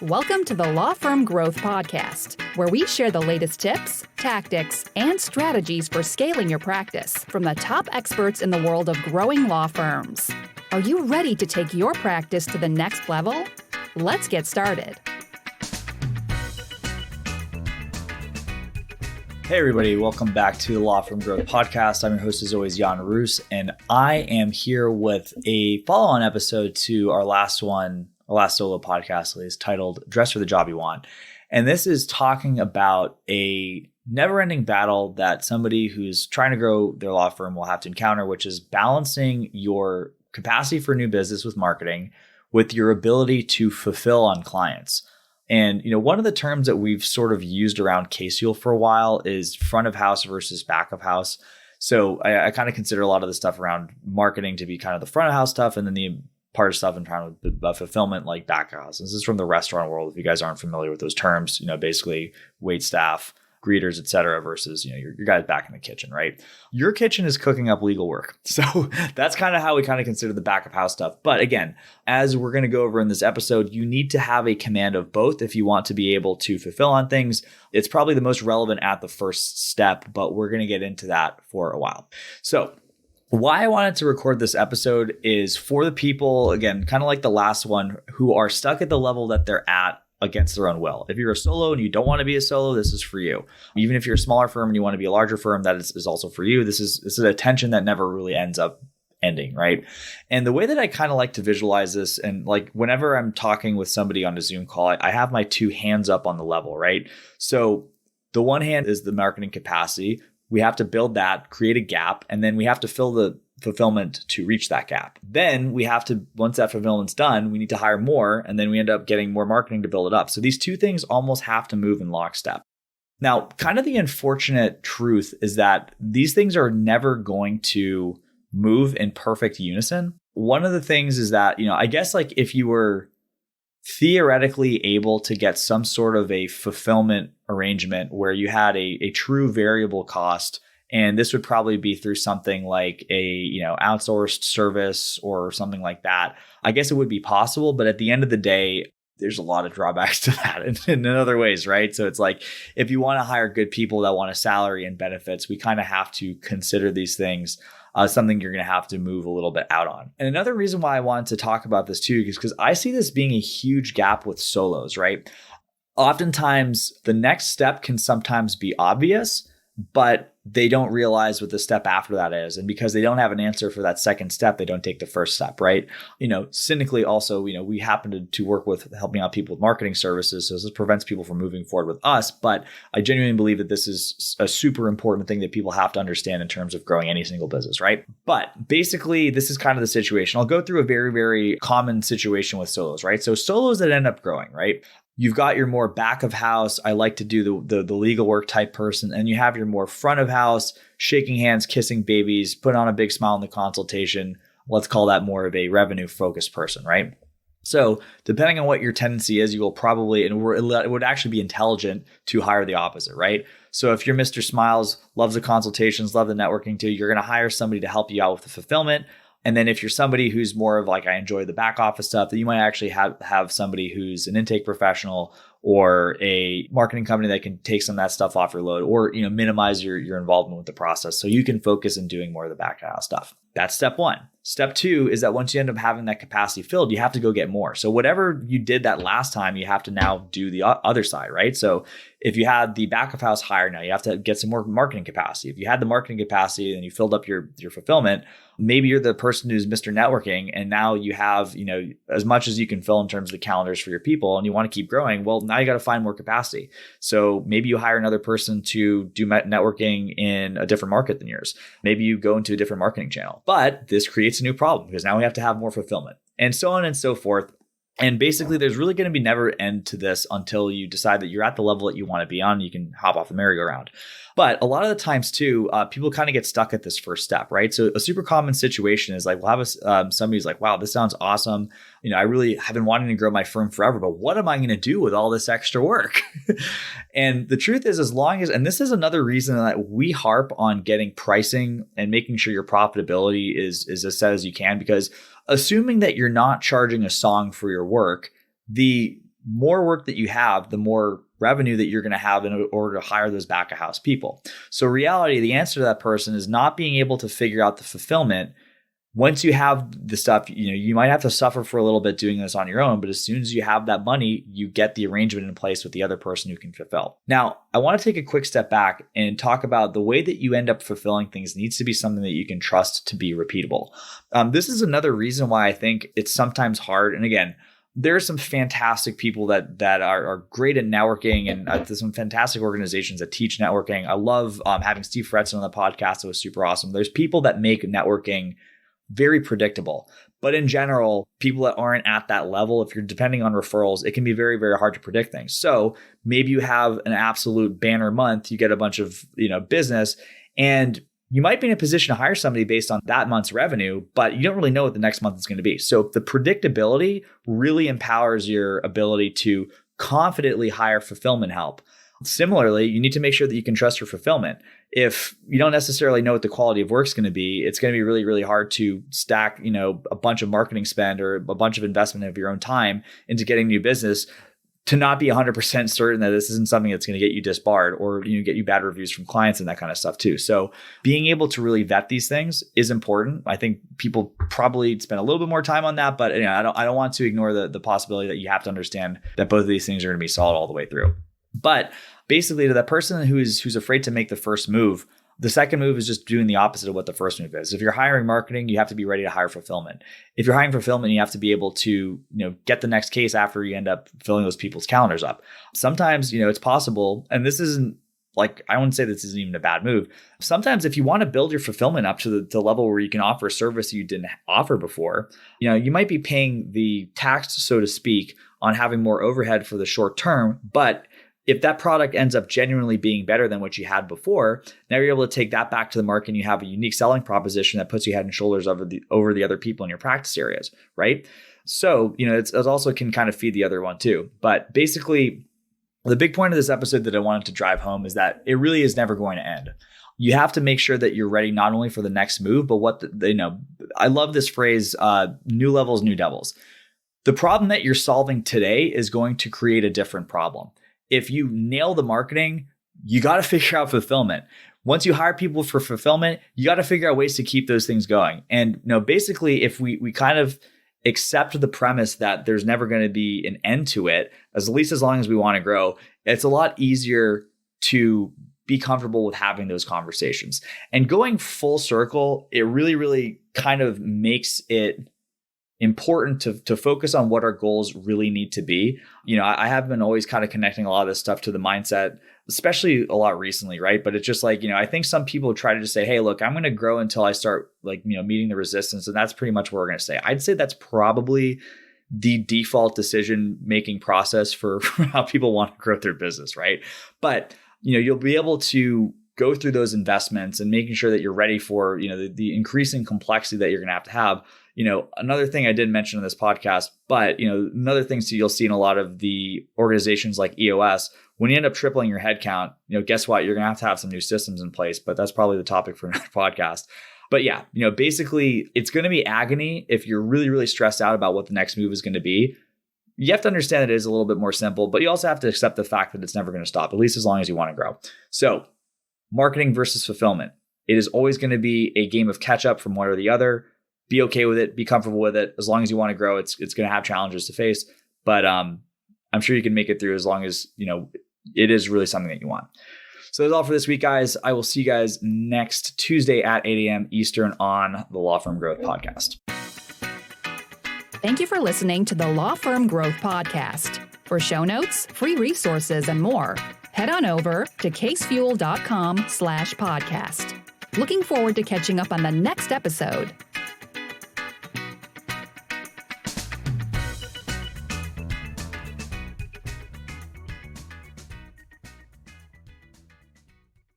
Welcome to the Law Firm Growth Podcast, where we share the latest tips, tactics, and strategies for scaling your practice from the top experts in the world of growing law firms. Are you ready to take your practice to the next level? Let's get started. Hey everybody, welcome back to the Law Firm Growth Podcast. I'm your host as always, Jan Roos, and I am here with a follow-on episode to our last solo podcast, at least, titled Dress for the Job You Want. And this is talking about a never-ending battle that somebody who's trying to grow their law firm will have to encounter, which is balancing your capacity for new business with marketing with your ability to fulfill on clients. And, one of the terms that we've sort of used around Case Fuel for a while is front of house versus back of house. So I kind of consider a lot of the stuff around marketing to be kind of the front of house stuff, and then the part of stuff in terms of fulfillment like back of house. This is from the restaurant world. If you guys aren't familiar with those terms, basically wait staff, greeters, et cetera, versus, your guys back in the kitchen, right? Your kitchen is cooking up legal work. So that's kind of how we kind of consider the back of house stuff. But again, as we're going to go over in this episode, you need to have a command of both if you want to be able to fulfill on things. It's probably the most relevant at the first step, but we're going to get into that for a while. So why I wanted to record this episode is for the people, again, kind of like the last one, who are stuck at the level that they're at against their own will. If you're a solo and you don't want to be a solo, this is for you. Even if you're a smaller firm and you want to be a larger firm, that is also for you. This is a tension that never really ends up ending, right? And the way that I kind of like to visualize this, and like whenever I'm talking with somebody on a Zoom call, I have my two hands up on the level, right? So the one hand is the marketing capacity. We have to build that, create a gap, and then we have to fill the fulfillment to reach that gap. Then we have to, once that fulfillment's done, we need to hire more, and then we end up getting more marketing to build it up. So these two things almost have to move in lockstep. Now, kind of the unfortunate truth is that these things are never going to move in perfect unison. One of the things is that, I guess like if you were theoretically able to get some sort of a fulfillment arrangement where you had a true variable cost, and this would probably be through something like a outsourced service or something like that, I guess it would be possible. But at the end of the day, there's a lot of drawbacks to that in other ways, right? So it's like, if you want to hire good people that want a salary and benefits, we kind of have to consider these things something you're going to have to move a little bit out on. And another reason why I wanted to talk about this too is because I see this being a huge gap with solos, right? Oftentimes, the next step can sometimes be obvious, but they don't realize what the step after that is. And because they don't have an answer for that second step, they don't take the first step, right? Cynically also, we happen to work with helping out people with marketing services. So this prevents people from moving forward with us. But I genuinely believe that this is a super important thing that people have to understand in terms of growing any single business, right? But basically, this is kind of the situation. I'll go through a very, very common situation with solos, right? So solos that end up growing, right? You've got your more back of house, I like to do the legal work type person, and you have your more front of house, shaking hands, kissing babies, put on a big smile in the consultation. Let's call that more of a revenue focused person, right? So depending on what your tendency is, you will probably, and it would actually be intelligent to hire the opposite, right? So if you're Mr. Smiles, loves the consultations, love the networking too, you're going to hire somebody to help you out with the fulfillment. And then if you're somebody who's more of like, I enjoy the back office stuff, then you might actually have somebody who's an intake professional or a marketing company that can take some of that stuff off your load, or minimize your involvement with the process so you can focus on doing more of the back house stuff. That's step one. Step two is that once you end up having that capacity filled, you have to go get more. So whatever you did that last time, you have to now do the other side, right? So if you had the back of house hire, now you have to get some more marketing capacity. If you had the marketing capacity and you filled up your fulfillment, maybe you're the person who's Mr. Networking, and now you have, as much as you can fill in terms of the calendars for your people, and you want to keep growing. Well, now you got to find more capacity. So maybe you hire another person to do networking in a different market than yours. Maybe you go into a different marketing channel. But this creates a new problem because now we have to have more fulfillment, and so on and so forth. And basically, there's really going to be never end to this until you decide that you're at the level that you want to be on. You can hop off the merry-go-round. But a lot of the times too, people kind of get stuck at this first step, right? So a super common situation is like, we'll have somebody who's like, wow, this sounds awesome. I really have been wanting to grow my firm forever, but what am I going to do with all this extra work? And the truth is, and this is another reason that we harp on getting pricing and making sure your profitability is as set as you can, because assuming that you're not charging a song for your work, the more work that you have, the more revenue that you're going to have in order to hire those back of house people. So reality, the answer to that person is not being able to figure out the fulfillment. Once you have the stuff, you might have to suffer for a little bit doing this on your own, but as soon as you have that money, you get the arrangement in place with the other person who can fulfill. Now, I want to take a quick step back and talk about the way that you end up fulfilling things needs to be something that you can trust to be repeatable. This is another reason why I think it's sometimes hard. And again, there are some fantastic people that are great at networking, and there's some fantastic organizations that teach networking. I love having Steve Fretzen on the podcast. It was super awesome. There's people that make networking very predictable. But in general, people that aren't at that level, if you're depending on referrals, it can be very, very hard to predict things. So maybe you have an absolute banner month, you get a bunch of business, and you might be in a position to hire somebody based on that month's revenue, but you don't really know what the next month is going to be. So the predictability really empowers your ability to confidently hire fulfillment help. Similarly, you need to make sure that you can trust your fulfillment. If you don't necessarily know what the quality of work is going to be, it's going to be really, really hard to stack, a bunch of marketing spend or a bunch of investment of your own time into getting new business to not be 100% certain that this isn't something that's going to get you disbarred or get you bad reviews from clients and that kind of stuff too. So being able to really vet these things is important. I think people probably spend a little bit more time on that, but I don't want to ignore the possibility that you have to understand that both of these things are going to be solid all the way through. But basically, to that person who's afraid to make the first move, the second move is just doing the opposite of what the first move is. If you're hiring marketing, you have to be ready to hire fulfillment. If you're hiring fulfillment, you have to be able to, get the next case after you end up filling those people's calendars up. Sometimes, it's possible, and this isn't I wouldn't say this isn't even a bad move. Sometimes if you want to build your fulfillment up to the level where you can offer a service you didn't offer before, you might be paying the tax, so to speak, on having more overhead for the short term, but if that product ends up genuinely being better than what you had before, now you're able to take that back to the market and you have a unique selling proposition that puts you head and shoulders over the other people in your practice areas, right? So, it also can kind of feed the other one too. But basically, the big point of this episode that I wanted to drive home is that it really is never going to end. You have to make sure that you're ready not only for the next move, but I love this phrase, new levels, new devils. The problem that you're solving today is going to create a different problem. If you nail the marketing, you got to figure out fulfillment. Once you hire people for fulfillment, you got to figure out ways to keep those things going. And basically, if we kind of accept the premise that there's never going to be an end to it, at least as long as we want to grow, it's a lot easier to be comfortable with having those conversations. And going full circle, it really, really kind of makes it important to focus on what our goals really need to be. I have been always kind of connecting a lot of this stuff to the mindset, especially a lot recently, right? But it's just I think some people try to just say, hey, look, I'm going to grow until I start meeting the resistance. And that's pretty much what we're going to say. I'd say that's probably the default decision-making process for how people want to grow their business, right? But, you'll be able to go through those investments and making sure that you're ready for, the increasing complexity that you're going to have. Another thing I didn't mention in this podcast, but, another thing you'll see in a lot of the organizations like EOS, when you end up tripling your headcount, guess what? You're going to have some new systems in place, but that's probably the topic for another podcast. But yeah, basically it's going to be agony if you're really, really stressed out about what the next move is going to be. You have to understand that it is a little bit more simple, but you also have to accept the fact that it's never going to stop, at least as long as you want to grow. So marketing versus fulfillment. It is always going to be a game of catch up from one or the other. Be okay with it. Be comfortable with it. As long as you want to grow, it's going to have challenges to face, but I'm sure you can make it through as long as, it is really something that you want. So that's all for this week, guys. I will see you guys next Tuesday at 8 a.m. Eastern on the Law Firm Growth Podcast. Thank you for listening to the Law Firm Growth Podcast. For show notes, free resources, and more, head on over to casefuel.com/podcast. Looking forward to catching up on the next episode.